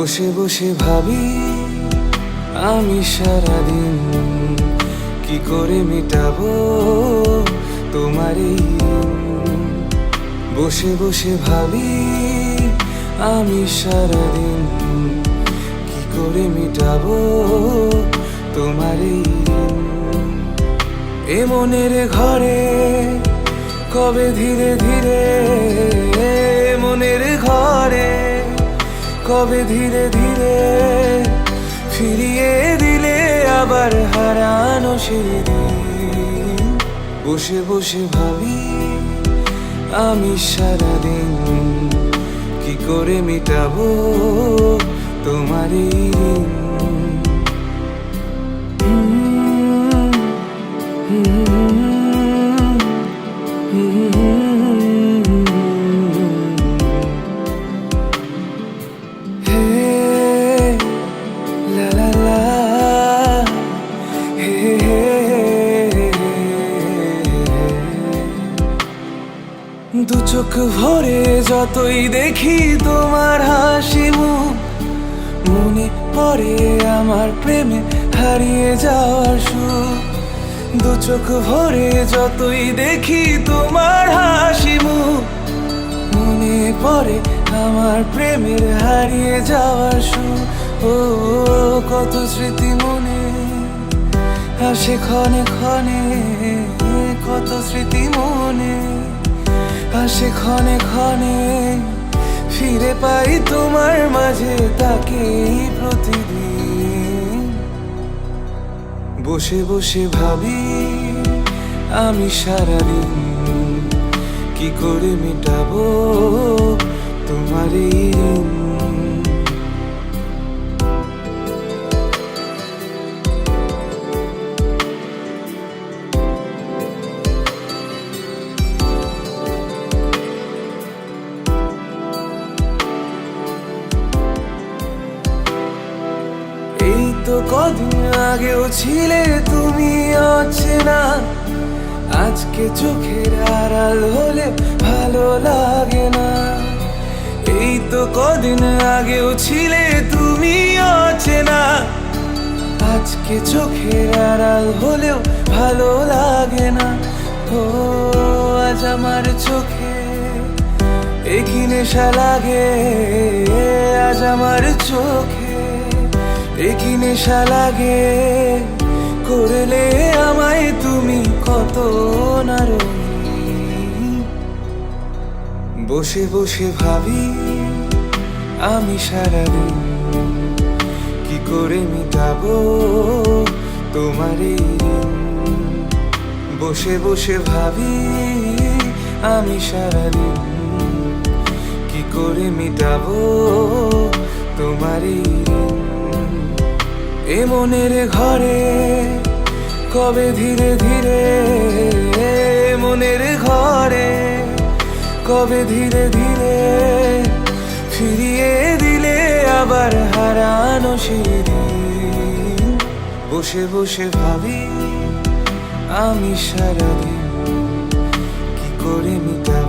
বসে বসে ভাবি আমি সারাদিন কি করে মেটাবো তোমার এই ঋণ। বসে বসে ভাবি আমি সারাদিন কি করে মেটাবো তোমার এই ঋণ। এ মনের ঘরে কবে ধীরে ধীরে, মনের ঘরে কবে ধীরে ধীরে ফিরিয়ে দিলে আবার হারানো সেই দিন। বসে বসে ভাবি আমি সারাদিন কি করে মেটাবো তোমার এই ঋণ। দু চোখ ভরে যতই দেখি তোমার হাসি মুখ, মনে পড়ে আমার প্রেমে হারিয়ে যাওয়ার সুখ। দু চোখ ভরে যতই দেখি তোমার হাসি মুখ, মনে পড়ে আমার প্রেমের হারিয়ে যাওয়ার সুখ। ও কত স্মৃতি মনে আসে ক্ষণে ক্ষণে, কত স্মৃতি মনে আসে ক্ষণে ক্ষণে, ফিরে পাই তোমার মাঝে তাকে প্রতিদিন। বসে বসে ভাবি আমি সারাদিন কি করে মেটাবো তোমার এই ঋণ। এই তো কদিন আগেও ছিলে তুমি অচেনা, আজকে চোখের আড়াল হলে ভালো লাগে না। এই তো কদিন আগেও ছিলে তুমি অচেনা, আজকে চোখের আড়াল হলেও ভালো লাগে না। ও আজ আমার চোখে একই নেশা লাগে, আজ আমার চোখে একই নেশা লাগে, করলে আমায় তুমি কত না রঙিন। বসে বসে ভাবি আমি সারাদিন কি করে মেটাবো তোমার এই ঋণ। বসে বসে ভাবি আমি সারাদিন কি করে মেটাবো তোমার এই ঋণ। এ মনের ঘরে কবে ধীরে ধীরে, মনের ঘরে কবে ধীরে ধীরে ফিরিয়ে দিলে আবার হারানো সেই দিন। বসে বসে ভাবি আমি সারাদিন কি করে মেটাবো